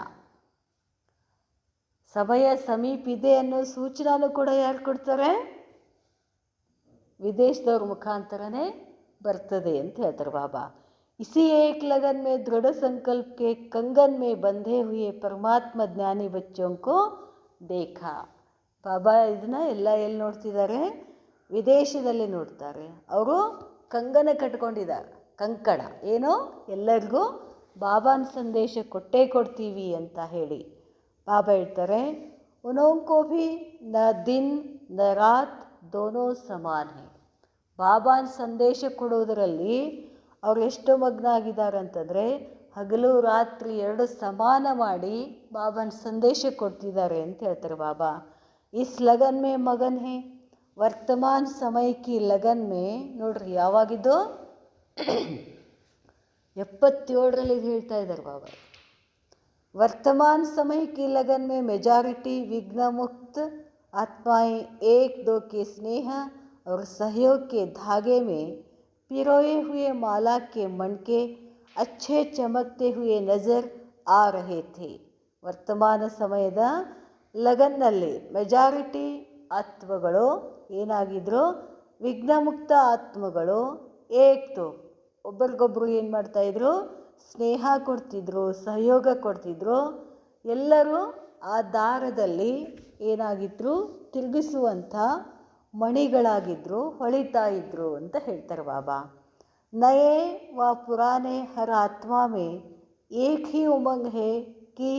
ಸಮಯ ಸಮೀಪ ಇದೆ ಅನ್ನೋ ಸೂಚನಾನು ಕೂಡ ಯಾರು ಕೊಡ್ತಾರೆ? ವಿದೇಶದವ್ರ ಮುಖಾಂತರನೇ ಬರ್ತದೆ ಅಂತ ಹೇಳ್ತಾರೆ ಬಾಬಾ. इसी एक लगन में दृढ़ संकल्प के कंगन में बंधे हुए परमात्मा ज्ञानी बच्चों को देखा. ಬಾಬಾ ಇದನ್ನ ಎಲ್ಲ ಎಲ್ಲಿ ನೋಡ್ತಿದ್ದಾರೆ? ವಿದೇಶದಲ್ಲಿ ನೋಡ್ತಾರೆ. ಅವರು ಕಂಗನ ಕಟ್ಕೊಂಡಿದ್ದಾರೆ. ಕಂಕಣ ಏನೋ ಎಲ್ಲರಿಗೂ ಬಾಬಾನ ಸಂದೇಶ ಕೊಟ್ಟೇ ಕೊಡ್ತೀವಿ ಅಂತ ಹೇಳಿ ಬಾಬಾ ಹೇಳ್ತಾರೆ, ಉನೋಂಕೋ ಭಿ ನ ದಿನ್ ನ ರಾತ್ ದೋನೋ ಸಮಾನ್ ಹೇ. ಬಾಬಾನ ಸಂದೇಶ ಕೊಡೋದರಲ್ಲಿ ಅವ್ರು ಎಷ್ಟು ಮಗ್ನ ಆಗಿದ್ದಾರೆ ಅಂತಂದರೆ ಹಗಲು ರಾತ್ರಿ ಎರಡು ಸಮಾನ ಮಾಡಿ ಬಾಬಾನ ಸಂದೇಶ ಕೊಡ್ತಿದ್ದಾರೆ ಅಂತ ಹೇಳ್ತಾರೆ ಬಾಬಾ. ಇಸ್ ಲಗನ್ ಮೇ ಮಗನ್ ಹೇ, ವರ್ತಮಾನ ಸಮಯಕ್ಕೆ ಲಗನ್ ಮೇ ನೋಡ್ರಿ ಯಾವಾಗಿದ್ದು 77ರಲ್ಲಿ ಹೇಳ್ತಾ ಇದ್ದಾರೆ ಬಾಬಾ. वर्तमान समय की लगन में मेजॉरिटी विघ्न मुक्त आत्माएं एक दो के स्नेह और सहयोग के धागे में पिरोए हुए माला के मणके अच्छे चमकते हुए नजर आ रहे थे. ವರ್ತಮಾನ ಸಮಯದ ಲಗನ್ನಲ್ಲಿ ಮೆಜಾರಿಟಿ ಆತ್ಮಗಳು ಏನಾಗಿದ್ರು? ವಿಘ್ನಮುಕ್ತ ಆತ್ಮಗಳು. ಏಕ್ತು ಒಬ್ರಿಗೊಬ್ರು ಏನು ಮಾಡ್ತಾಯಿದ್ರು? ಸ್ನೇಹ ಕೊಡ್ತಿದ್ರು, ಸಹಯೋಗ ಕೊಡ್ತಿದ್ರು. ಎಲ್ಲರೂ ಆ ದಾರದಲ್ಲಿ ಏನಾಗಿದ್ರು? ತಿರುಗಿಸುವಂಥ ಮಣಿಗಳಾಗಿದ್ದರು, ಹೊಳಿತಾ ಇದ್ರು ಅಂತ ಹೇಳ್ತಾರೆ ಬಾಬಾ. ನಯೇ ವ ಪುರಾನೆ ಹರ ಆತ್ಮ ಮೇ ಏಕ್ ಹಿ ಉಮಂಗ್ ಹೇ ಕಿ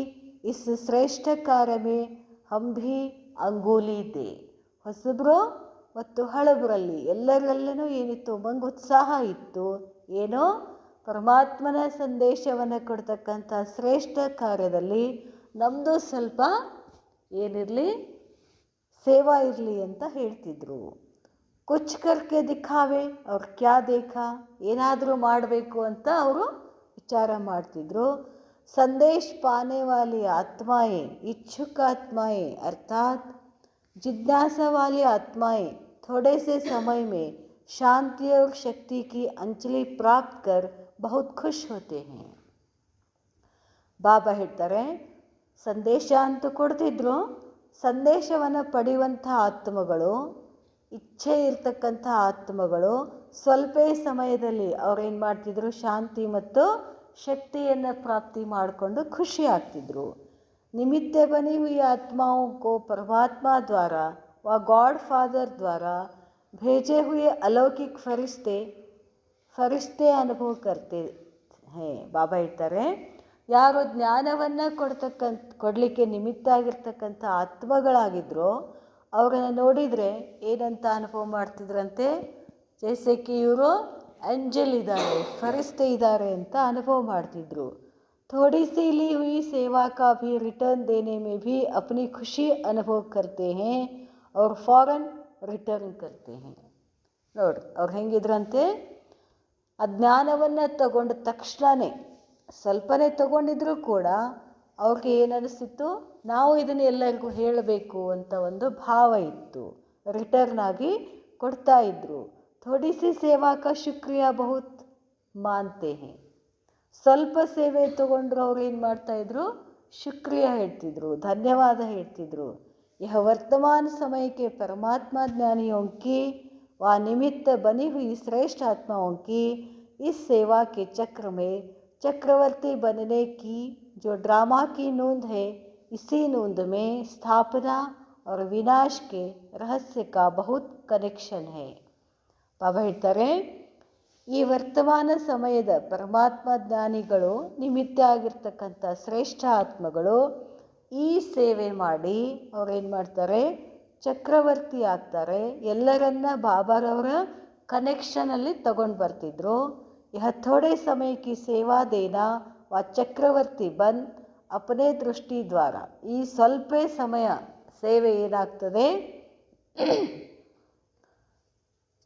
ಇಸ್ ಶ್ರೇಷ್ಠ ಕಾರ್ಯ ಮೇ ಹಮ್ ಭಿ ಅಂಗೂಲಿ ದೇ. ಹೊಸಬ್ರು ಮತ್ತು ಹಳಬರಲ್ಲಿ ಎಲ್ಲರಲ್ಲೂ ಏನಿತ್ತು? ಉಮಂಗ್, ಉತ್ಸಾಹ ಇತ್ತು. ಏನೋ ಪರಮಾತ್ಮನ ಸಂದೇಶವನ್ನು ಕೊಡ್ತಕ್ಕಂಥ ಶ್ರೇಷ್ಠ ಕಾರ್ಯದಲ್ಲಿ ನಮ್ಮದು ಸ್ವಲ್ಪ ಏನಿರಲಿ, ಸೇವಾ ಇರಲಿ ಅಂತ ಹೇಳ್ತಿದ್ರು. ಕುಚ್ ಕರ್ಕೆ ದಿಖಾವೆ ಅವ್ರು ಕ್ಯಾ ದೇಖಾ, ಏನಾದರೂ ಮಾಡಬೇಕು ಅಂತ ಅವರು ವಿಚಾರ ಮಾಡ್ತಿದ್ರು. ಸಂದೇಶ ಪಾನೆ ವಾಲಿ ಆತ್ಮಾಯೇ ಇಚ್ಛುಕ ಆತ್ಮಾಯೇ ಅರ್ಥಾತ್ जिज्ञासा वाली आत्माएं थोड़े से समय में शांति और शक्ति की अंजलि प्राप्त कर बहुत खुश होते हैं. ಬಾಬಾ ಹೇಳ್ತಾರೆ, ಸಂದೇಶ ಅಂತೂ ಕೊಡ್ತಿದ್ರು. ಸಂದೇಶವನ್ನು ಪಡೆಯುವಂಥ ಆತ್ಮಗಳು, ಇಚ್ಛೆ ಇರ್ತಕ್ಕಂಥ ಆತ್ಮಗಳು ಸ್ವಲ್ಪ ಸಮಯದಲ್ಲಿ ಅವ್ರೇನು ಮಾಡ್ತಿದ್ರು? ಶಾಂತಿ ಮತ್ತು ಶಕ್ತಿಯನ್ನು ಪ್ರಾಪ್ತಿ ಮಾಡಿಕೊಂಡು ಖುಷಿ ಆಗ್ತಿದ್ರು. निमित्त बनी हुई आत्माओं को परमात्मा द्वारा व गॉड फादर द्वारा भेजे हुए अलौकिक फरिश्ते अनुभव करते हैं. ಬಾಬಾ ಹೇಳ್ತಾರೆ, ಯಾರು ಜ್ಞಾನವನ್ನು ಕೊಡಲಿಕ್ಕೆ ನಿಮಿತ್ತ ಆಗಿರ್ತಕ್ಕಂಥ ಆತ್ಮಗಳಾಗಿದ್ರೋ ಅವ್ರನ್ನ ನೋಡಿದರೆ ಏನಂತ ಅನುಭವ ಮಾಡ್ತಿದ್ರಂತೆ? ಜೈಸೆ ಕಿ ಇವರು ಏಂಜಲ್ ಇದ್ದಾರೆ, ಫರಿಸ್ತೆ ಇದ್ದಾರೆ ಅಂತ ಅನುಭವ ಮಾಡ್ತಿದ್ರು. थोड़ी सी ली हुई सेवा का भी रिटर्न देने में भी अपनी खुशी अनुभव करते हैं और फ़ौरन रिटर्न करते हैं. ನೋಡ್ರಿ ಅವ್ರು ಹೆಂಗಿದ್ರಂತೆ? ಅಜ್ಞಾನವನ್ನು ತಗೊಂಡ ತಕ್ಷಣವೇ, ಸ್ವಲ್ಪನೇ ತಗೊಂಡಿದ್ರು ಕೂಡ ಅವ್ರಿಗೆ ಏನನ್ನಿಸ್ತಿತ್ತು? ನಾವು ಇದನ್ನು ಎಲ್ಲರಿಗೂ ಹೇಳಬೇಕು ಅಂತ ಒಂದು ಭಾವ ಇತ್ತು. ರಿಟರ್ನ್ ಆಗಿ ಕೊಡ್ತಾ ಇದ್ರು. ಥೋಡಿ ಸಿ ಸೇವಾ ಕಾ ಶುಕ್ರಿಯಾ ಬಹುತ್ ಮಾನ್ತೆ ಹೇ. ಸ್ವಲ್ಪ ಸೇವೆ ತಗೊಂಡ್ರು ಅವ್ರು ಏನು ಮಾಡ್ತಾಯಿದ್ರು? ಶುಕ್ರಿಯ ಹೇಳ್ತಿದ್ರು, ಧನ್ಯವಾದ ಹೇಳ್ತಿದ್ರು. यह वर्तमान समय के परमात्मा ज्ञानियों की व निमित्त बनी हुई श्रेष्ठ आत्माओं की इस सेवा के चक्र में चक्रवर्ती बनने की जो ड्रामा की नूंद है, इसी नूंद में स्थापना और विनाश के रहस्य का बहुत कनेक्शन है. ಬಾಬಾ ಹೇಳ್ತಾರೆ, ಈ ವರ್ತಮಾನ ಸಮಯದ ಪರಮಾತ್ಮ ಜ್ಞಾನಿಗಳು, ನಿಮಿತ್ತ ಆಗಿರ್ತಕ್ಕಂಥ ಶ್ರೇಷ್ಠ ಆತ್ಮಗಳು ಈ ಸೇವೆ ಮಾಡಿ ಅವ್ರೇನು ಮಾಡ್ತಾರೆ? ಚಕ್ರವರ್ತಿ ಆಗ್ತಾರೆ. ಎಲ್ಲರನ್ನ ಬಾಬಾರವರ ಕನೆಕ್ಷನಲ್ಲಿ ತಗೊಂಡು ಬರ್ತಿದ್ರು. ಯಹ ಥೋಡೆ ಸಮಯಕ್ಕೆ ಸೇವಾ ದೇನಾ ವ ಚಕ್ರವರ್ತಿ ಬಂದ್ ಅಪನೇ ದೃಷ್ಟಿ ದ್ವಾರ. ಈ ಸ್ವಲ್ಪ ಸಮಯ ಸೇವೆ ಏನಾಗ್ತದೆ?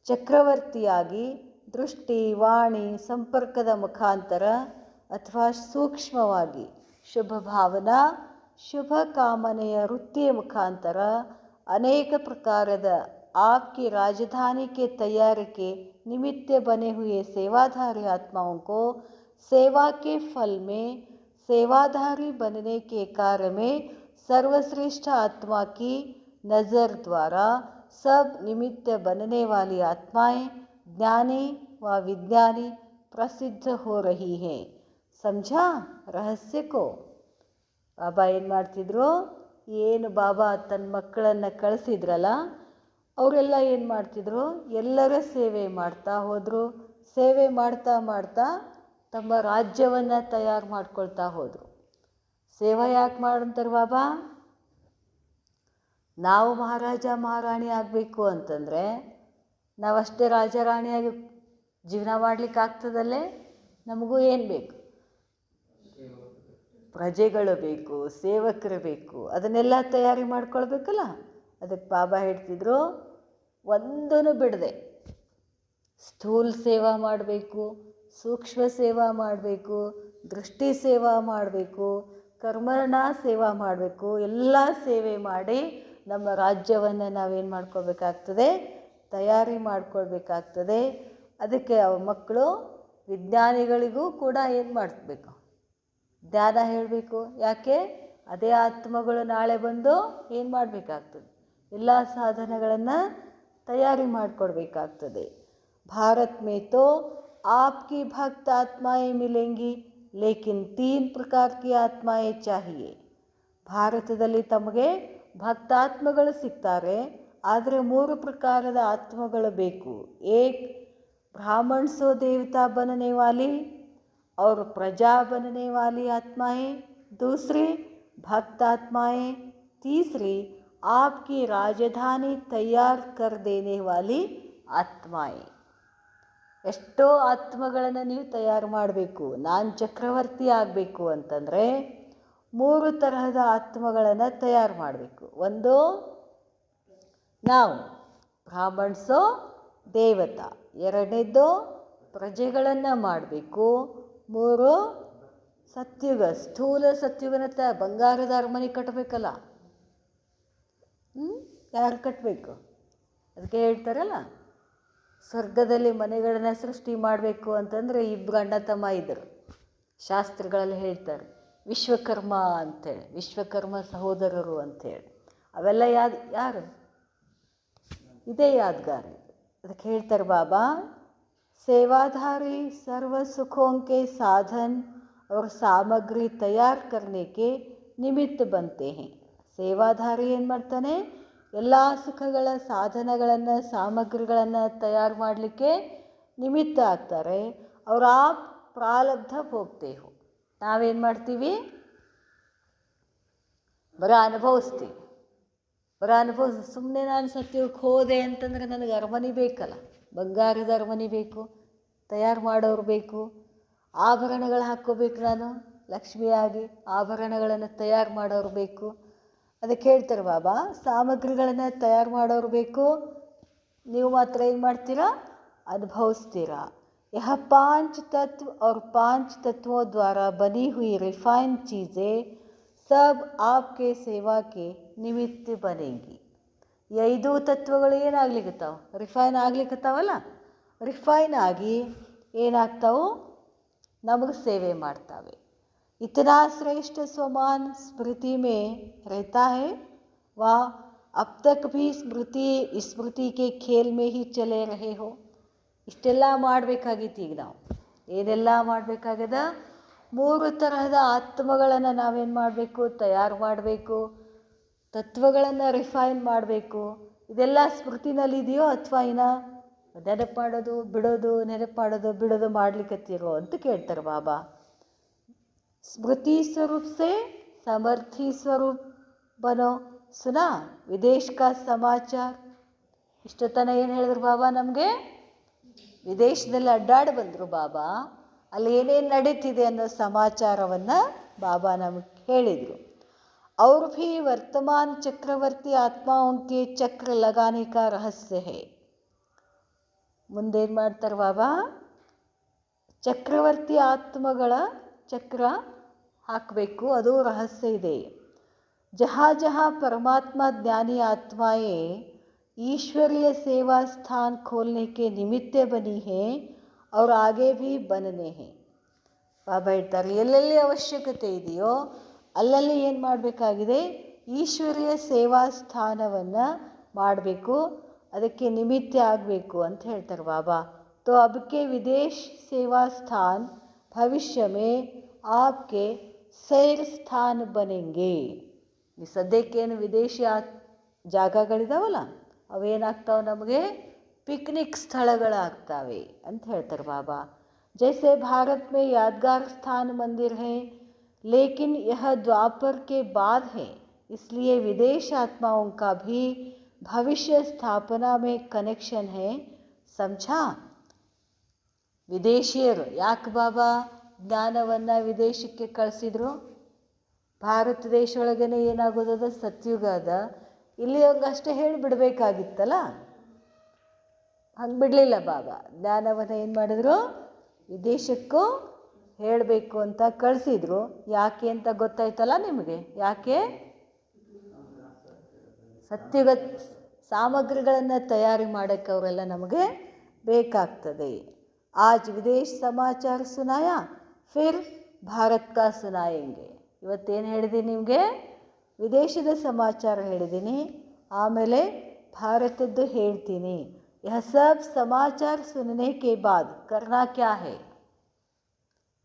ಚಕ್ರವರ್ತಿಯಾಗಿ ದೃಷ್ಟಿ, ವಾಣಿ, ಸಂಪರ್ಕದ ಮುಖಾಂತರ ಅಥವಾ ಸೂಕ್ಷ್ಮವಾಗಿ ಶುಭ ಭಾವನಾ, ಶುಭ ಕಾಮನೆಯ ವೃತ್ತಿಯ ಮುಖಾಂತರ ಅನೇಕ ಪ್ರಕಾರದ आपकी राजधानी के तैयारी के निमित्त बने हुए सेवाधारी आत्माओं को सेवा के फल में सेवाधारी बनने के कार्य में सर्वश्रेष्ठ आत्मा की नज़र द्वारा सब निमित्त बनने वाली आत्माएं ज्ञानी व विज्ञानी प्रसिद्ध हो रही हैं. समझा रहस्य को. ಬಾಬಾ ಏನು ಮಾಡ್ತಿದ್ರು, ಏನು ಬಾಬಾ ತನ್ನ ಮಕ್ಕಳನ್ನು ಕಳಿಸಿದ್ರಲ್ಲ ಅವರೆಲ್ಲ ಏನು ಮಾಡ್ತಿದ್ರು, ಎಲ್ಲರ ಸೇವೆ ಮಾಡ್ತಾ ಹೋದರು. ಸೇವೆ ಮಾಡ್ತಾ ಮಾಡ್ತಾ ತಮ್ಮ ರಾಜ್ಯವನ್ನು ತಯಾರು ಮಾಡ್ಕೊಳ್ತಾ ಹೋದರು. ಸೇವೆ ಯಾಕೆ ಮಾಡ್ತಾರೆ ಬಾಬಾ? ನಾವು ಮಹಾರಾಜ ಮಹಾರಾಣಿ ಆಗಬೇಕು ಅಂತಂದರೆ ನಾವಷ್ಟೇ ರಾಜ ರಾಣಿಯಾಗಿ ಜೀವನ ಮಾಡಲಿಕ್ಕೆ ಆಗ್ತದಲ್ಲೇ? ನಮಗೂ ಏನು ಬೇಕು? ಪ್ರಜೆಗಳು ಬೇಕು, ಸೇವಕರು ಬೇಕು. ಅದನ್ನೆಲ್ಲ ತಯಾರಿ ಮಾಡ್ಕೊಳ್ಬೇಕಲ್ಲ. ಅದಕ್ಕೆ ಬಾಬಾ ಹೇಳ್ತಿದ್ರು, ಒಂದೂ ಬಿಡದೆ ಸ್ಥೂಲ ಸೇವಾ ಮಾಡಬೇಕು, ಸೂಕ್ಷ್ಮ ಸೇವಾ ಮಾಡಬೇಕು, ದೃಷ್ಟಿ ಸೇವಾ ಮಾಡಬೇಕು, ಕರ್ಮಣ ಸೇವಾ ಮಾಡಬೇಕು. ಎಲ್ಲ ಸೇವೆ ಮಾಡಿ ನಮ್ಮ ರಾಜ್ಯವನ್ನು ನಾವೇನು ಮಾಡ್ಕೊಳ್ಬೇಕಾಗ್ತದೆ? ತಯಾರಿ ಮಾಡ್ಕೊಳ್ಬೇಕಾಗ್ತದೆ. ಅದಕ್ಕೆ ಮಕ್ಕಳು ವಿಜ್ಞಾನಿಗಳಿಗೂ ಕೂಡ ಏನು ಮಾಡಿಸ್ಬೇಕು? ಜ್ಞಾನ ಹೇಳಬೇಕು. ಯಾಕೆ? ಅದೇ ಆತ್ಮಗಳು ನಾಳೆ ಬಂದು ಏನು ಮಾಡಬೇಕಾಗ್ತದೆ? ಎಲ್ಲ ಸಾಧನಗಳನ್ನು ತಯಾರಿ ಮಾಡಿಕೊಡ್ಬೇಕಾಗ್ತದೆ. ಭಾರತ್ ಮೇ ತೋ आपकी भक्त आत्माएं मिलेंगी लेकिन 3 प्रकार की आत्माएं चाहिए. ಭಾರತದಲ್ಲಿ ತಮಗೆ ಭಕ್ತಾತ್ಮಗಳು ಸಿಗ್ತಾರೆ, ಆದರೆ 3 ಪ್ರಕಾರದ ಆತ್ಮಗಳು ಬೇಕು. ಏಕ್ ब्राह्मण सो देवता बनने वाली और प्रजा बनने वाली आत्माएं, दूसरी भक्त आत्माएं, तीसरी आपकी राजधानी तैयार कर देने वाली आत्माएं. ಎಷ್ಟೋ ಆತ್ಮಗಳನ್ನು ನೀವು ತಯಾರು ಮಾಡಬೇಕು. ನಾನು ಚಕ್ರವರ್ತಿ ಆಗಬೇಕು ಅಂತಂದರೆ 3 ತರಹದ ಆತ್ಮಗಳನ್ನು ತಯಾರು ಮಾಡಬೇಕು. ಒಂದು ನಾವು ಬ್ರಾಹ್ಮಣ್ಸೋ ದೇವತಾ, ಎರಡನೇದ್ದು ಪ್ರಜೆಗಳನ್ನು ಮಾಡಬೇಕು, 3 ಸತ್ಯುಗ ಸ್ಥೂಲ ಸತ್ಯುಗನ ಬಂಗಾರದ ಅರಮನೆ ಕಟ್ಟಬೇಕಲ್ಲ. ಯಾರು ಕಟ್ಟಬೇಕು? ಅದಕ್ಕೆ ಹೇಳ್ತಾರಲ್ಲ, ಸ್ವರ್ಗದಲ್ಲಿ ಮನೆಗಳನ್ನ ಸೃಷ್ಟಿ ಮಾಡಬೇಕು ಅಂತಂದರೆ 2 ಅಣ್ಣ ತಮ್ಮ ಇದ್ದರು. ಶಾಸ್ತ್ರಗಳಲ್ಲಿ ಹೇಳ್ತಾರೆ ವಿಶ್ವಕರ್ಮ ಅಂಥೇಳಿ, ವಿಶ್ವಕರ್ಮ ಸಹೋದರರು ಅಂಥೇಳಿ. ಅವೆಲ್ಲ ಯಾರು? ಇದೇ ಯಾದಗಾರ. ಅದಕ್ಕೆ ಹೇಳ್ತಾರೆ ಬಾಬಾ, सेवाधारी सर्व सुखों के साधन और सामग्री तैयार करने के निमित्त बनते हैं. ಸೇವಾಧಾರಿ ಏನು ಮಾಡ್ತಾನೆ? ಎಲ್ಲ ಸುಖಗಳ ಸಾಧನಗಳನ್ನು ಸಾಮಗ್ರಿಗಳನ್ನು ತಯಾರು ಮಾಡಲಿಕ್ಕೆ ನಿಮಿತ್ತ ಆಗ್ತಾರೆ. ಅವ್ರು ಆ ಪ್ರಾರಬ್ಧ ಹೋಗ್ತೇ ಹೋ. ನಾವೇನು ಮಾಡ್ತೀವಿ? ಬರ ಅನುಭವಿಸ್ತೀವಿ. ಸುಮ್ಮನೆ ನಾನು ಸತ್ಯಕ್ಕೆ ಹೋದೆ ಅಂತಂದರೆ ನನಗೆ ಅರಮನೆ ಬೇಕಲ್ಲ, ಬಂಗಾರದ ಅರಮನೆ ಬೇಕು, ತಯಾರು ಮಾಡೋರು ಬೇಕು, ಆಭರಣಗಳು ಹಾಕ್ಕೋಬೇಕು. ನಾನು ಲಕ್ಷ್ಮಿಯಾಗಿ ಆಭರಣಗಳನ್ನು ತಯಾರು ಮಾಡೋರು ಬೇಕು. ಅದಕ್ಕೆ ಹೇಳ್ತಾರೆ ಬಾಬಾ, ಸಾಮಗ್ರಿಗಳನ್ನು ತಯಾರು ಮಾಡೋರು ಬೇಕು, ನೀವು ಮಾತ್ರ ಏನು ಮಾಡ್ತೀರಾ? ಅನುಭವಿಸ್ತೀರಾ. यह 5 तत्व और 5 तत्वों द्वारा बनी हुई रिफाइन चीज़ें सब आपके सेवा के निमित्त बनेंगी. ಈ 5 ತತ್ವಗಳು ಏನಾಗ್ಲಿಕ್ಕತ್ತಾವ? ರಿಫೈನ್ ಆಗ್ಲಿಕ್ಕತ್ತಾವಲ್ಲ. ರಿಫೈನ್ ಆಗಿ ಏನಾಗ್ತಾವು? ನಮಗೆ ಸೇವೆ ಮಾಡ್ತಾವೆ. इतना श्रेष्ठ स्वमान स्मृति में रहता है, वह अब तक भी स्मृति के खेल में ही चले रहे हो. ಇಷ್ಟೆಲ್ಲ ಮಾಡಬೇಕಾಗಿತ್ತು. ಈಗ ನಾವು ಏನೆಲ್ಲ ಮಾಡಬೇಕಾಗದ? 3 ತರಹದ ಆತ್ಮಗಳನ್ನು ನಾವೇನು ಮಾಡಬೇಕು? ತಯಾರು ಮಾಡಬೇಕು. ತತ್ವಗಳನ್ನು ರಿಫೈನ್ ಮಾಡಬೇಕು. ಇದೆಲ್ಲ ಸ್ಮೃತಿನಲ್ಲಿದೆಯೋ ಅಥವಾ ಇನ್ನು ನೆನಪು ಮಾಡೋದು ಬಿಡೋದು, ನೆನಪು ಮಾಡೋದು ಬಿಡೋದು ಮಾಡಲಿಕ್ಕತ್ತಿರೋ ಅಂತ ಕೇಳ್ತಾರೆ ಬಾಬಾ. स्मृति स्वरूप से समर्थी स्वरूप बनो. सुना विदेश का समाचार. ಇಷ್ಟೊತ್ತನ ಏನು ಹೇಳಿದ್ರು ಬಾಬಾ? ನಮಗೆ ವಿದೇಶದಲ್ಲಿ ಅಡ್ಡಾಡಿ ಬಂದರು ಬಾಬಾ. ಅಲ್ಲಿ ಏನೇನು ನಡೀತಿದೆ ಅನ್ನೋ ಸಮಾಚಾರವನ್ನು ಬಾಬಾ ನಮಗೆ ಹೇಳಿದರು. और भी वर्तमान चक्रवर्ती आत्माओं के चक्र लगाने का रहस्य है. ಮುಂದೇನು ಮಾಡ್ತಾರೆ ಬಾಬಾ? ಚಕ್ರವರ್ತಿ ಆತ್ಮಗಳ ಚಕ್ರ ಹಾಕಬೇಕು, ಅದು ರಹಸ್ಯ ಇದೆ. जहाँ जहाँ परमात्मा ज्ञानी आत्माएं ईश्वरीय सेवा स्थान खोलने के निमित्त बनी है और आगे भी बनने हैं. ಬಾಬಾ ಹೇಳ್ತಾರೆ, ಎಲ್ಲೆಲ್ಲಿ ಅವಶ್ಯಕತೆ ಇದೆಯೋ ಅಲ್ಲಲ್ಲಿ ಏನು ಮಾಡಬೇಕಾಗಿದೆ? ಈಶ್ವರೀಯ ಸೇವಾ ಸ್ಥಾನವನ್ನು ಮಾಡಬೇಕು, ಅದಕ್ಕೆ ನಿಮಿತ್ತ ಆಗಬೇಕು ಅಂತ ಹೇಳ್ತಾರೆ ಬಾಬಾ. तो अब के विदेश सेवा स्थान भविष्य में आपके सैर स्थान बनेंगे. ಈ ಸದ್ಯಕ್ಕೇನು ವಿದೇಶಿ ಜಾಗಗಳಿದಾವಲ್ಲ ಅವೇನಾಗ್ತಾವೆ, ನಮಗೆ ಪಿಕ್ನಿಕ್ ಸ್ಥಳಗಳಾಗ್ತವೆ ಅಂತ ಹೇಳ್ತಾರೆ ಬಾಬಾ. जैसे भारत में यादगार स्थान मंदिर है, लेकिन यह द्वापर के बाद है, इसलिए विदेश आत्माओं का भी भविष्य स्थापना में कनेक्शन है. समझा? ವಿದೇಶಿಯರು ಯಾಕೆ ಬಾಬಾ ಜ್ಞಾನವನ್ನು ವಿದೇಶಕ್ಕೆ ಕಳಿಸಿದ್ರು? ಭಾರತ ದೇಶದೊಳಗೇ ಏನಾಗೋದದ, ಸತ್ಯುಗ ಅದ, ಇಲ್ಲಿ ಅವ್ರಿಗೆ ಅಷ್ಟೇ ಹೇಳಿಬಿಡ್ಬೇಕಾಗಿತ್ತಲ್ಲ, ಹಂಗೆ ಬಿಡಲಿಲ್ಲ ಬಾಬಾ. ಜ್ಞಾನವನ್ನು ಏನು ಮಾಡಿದ್ರು, ವಿದೇಶಕ್ಕೂ ಹೇಳಬೇಕು ಅಂತ ಕಳಿಸಿದ್ರು. ಯಾಕೆ ಅಂತ ಗೊತ್ತಾಯ್ತಲ್ಲ ನಿಮಗೆ? ಯಾಕೆ? ಸತ್ಯುಗ ಸಾಮಗ್ರಿಗಳನ್ನು ತಯಾರಿ ಮಾಡೋಕ್ಕೆ ಅವರೆಲ್ಲ ನಮಗೆ ಬೇಕಾಗ್ತದೆ. आज विदेश समाचार सुनाया, फिर भारत का सुनाएंगे. ಇವತ್ತೇನು ಹೇಳಿದ್ದೀನಿ ನಿಮಗೆ? ವಿದೇಶದ ಸಮಾಚಾರ ಹೇಳಿದ್ದೀನಿ, ಆಮೇಲೆ ಭಾರತದ್ದು ಹೇಳ್ತೀನಿ. यह सब समाचार सुनने के बाद करना क्या है?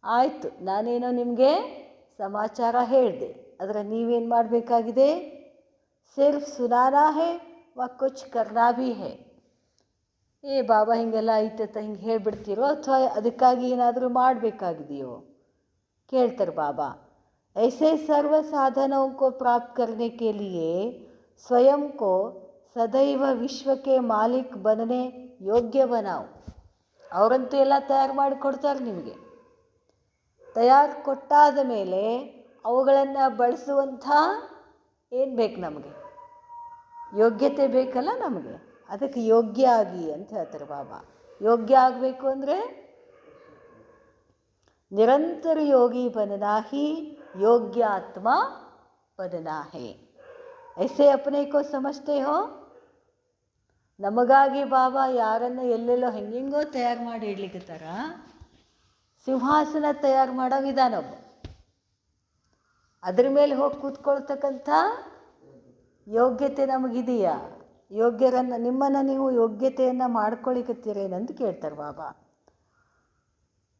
ಆಯಿತು, ನಾನೇನೋ ನಿಮಗೆ ಸಮಾಚಾರ ಹೇಳಿದೆ, ಆದರೆ ನೀವೇನು ಮಾಡಬೇಕಾಗಿದೆ? ಸಿರ್ಫ್ ಸುನಾನಾ ಹೇ ವ ಕುಚ್ ಕರ್ನಾ ಭೀ ಹೇ. ಏ ಬಾಬಾ ಹಿಂಗೆಲ್ಲ ಐತತ್ತ ಹಿಂಗೆ ಹೇಳಿಬಿಡ್ತೀರೋ ಅಥವಾ ಅದಕ್ಕಾಗಿ ಏನಾದರೂ ಮಾಡಬೇಕಾಗಿದೆಯೋ ಕೇಳ್ತಾರೆ ಬಾಬಾ. ऐसे सर्व साधनों को प्राप्त करने के लिए स्वयं को सदैव विश्व के मालिक बनने योग्य बनाओ. ಅವರಂತೂ ಎಲ್ಲ ತಯಾರು ಮಾಡಿ ಕೊಡ್ತಾರೆ ನಿಮಗೆ. ತಯಾರು ಕೊಟ್ಟಾದ ಮೇಲೆ ಅವುಗಳನ್ನು ಬಳಸುವಂಥ ಏನು ಬೇಕು ನಮಗೆ? ಯೋಗ್ಯತೆ ಬೇಕಲ್ಲ ನಮಗೆ. ಅದಕ್ಕೆ ಯೋಗ್ಯ ಆಗಿ ಅಂತ ಹೇಳ್ತಾರೆ ಬಾಬಾ. ಯೋಗ್ಯ ಆಗಬೇಕು ಅಂದರೆ ನಿರಂತರ ಯೋಗಿ बनना ही योग्य आत्मा बनना है. ऐसे अपने को समझते हो? ನಮಗಾಗಿ ಬಾಬಾ ಯಾರನ್ನು ಎಲ್ಲೆಲ್ಲೋ ಹೆಂಗೆಂಗೋ ತಯಾರು ಮಾಡಿ ಇಡ್ಲಿಕ್ಕತ್ತಾರ. ಸಿಂಹಾಸನ ತಯಾರು ಮಾಡೋ ವಿಧಾನೊಬ್ಬ, ಅದ್ರ ಮೇಲೆ ಹೋಗಿ ಕೂತ್ಕೊಳ್ತಕ್ಕಂಥ ಯೋಗ್ಯತೆ ನಮಗಿದೆಯಾ? ಯೋಗ್ಯರನ್ನು ನಿಮ್ಮನ್ನು ನೀವು ಯೋಗ್ಯತೆಯನ್ನು ಮಾಡ್ಕೊಳ್ಳಿಕತ್ತೀರೇನಂತ ಕೇಳ್ತಾರೆ ಬಾಬಾ.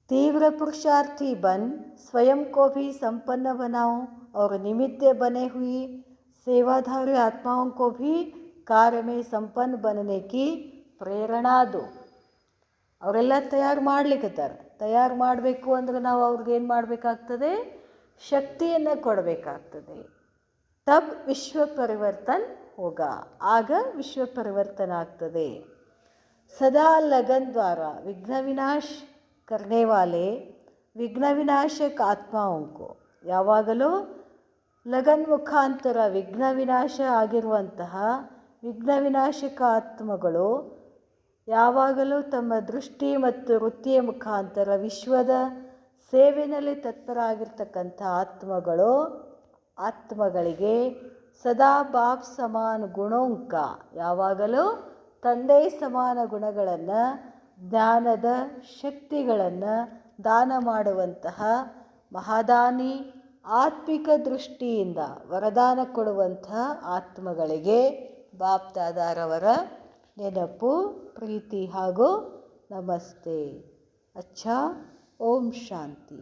तीव्र पुरुषार्थी बन स्वयं को भी संपन्न बनाओ और निमित्त बने हुई सेवाधारी आत्माओं को भी कार्य में संपन्न बनने की प्रेरणा दो. ಅವರೆಲ್ಲ ತಯಾರು ಮಾಡ್ಲಿಕ್ಕತ್ತಾರೆ. ತಯಾರು ಮಾಡಬೇಕು ಅಂದ್ರೆ ನಾವು ಅವ್ರಿಗೇನು ಮಾಡಬೇಕಾಗ್ತದೆ? ಶಕ್ತಿಯನ್ನು ಕೊಡಬೇಕಾಗ್ತದೆ. तब विश्व परिवर्तन होगा, ಆಗ ವಿಶ್ವ ಪರಿವರ್ತನ ಆಗ್ತದೆ. सदा लगन द्वारा विघ्न विनाश करने वाले विघ्न विनाशक आत्माओं को, ಯಾವಾಗಲೂ ಲಗನ್ ಮುಖಾಂತರ ವಿಘ್ನ ವಿನಾಶ ಆಗಿರುವಂತಹ ವಿಘ್ನ ವಿನಾಶಕ ಆತ್ಮಗಳು ಯಾವಾಗಲೂ ತಮ್ಮ ದೃಷ್ಟಿ ಮತ್ತು ವೃತ್ತಿಯ ಮುಖಾಂತರ ವಿಶ್ವದ ಸೇವೆಯಲ್ಲಿ ತತ್ಪರಾಗಿರ್ತಕ್ಕಂಥ ಆತ್ಮಗಳಿಗೆ ಸದಾ ಬಾಪ್ ಸಮಾನ ಗುಣೋಂಕ, ಯಾವಾಗಲೂ ತಂದೆ ಸಮಾನ ಗುಣಗಳನ್ನು, ಜ್ಞಾನದ ಶಕ್ತಿಗಳನ್ನು ದಾನ ಮಾಡುವಂತಹ ಮಹಾದಾನಿ, ಆತ್ಮಿಕ ದೃಷ್ಟಿಯಿಂದ ವರದಾನ ಕೊಡುವಂತಹ ಆತ್ಮಗಳಿಗೆ ಬಾಪ್ ದಾದಾರವರ ನೆನಪು, ಪ್ರೀತಿ ಹಾಗೂ ನಮಸ್ತೆ. ಅಚ್ಚಾ, ಓಂ ಶಾಂತಿ.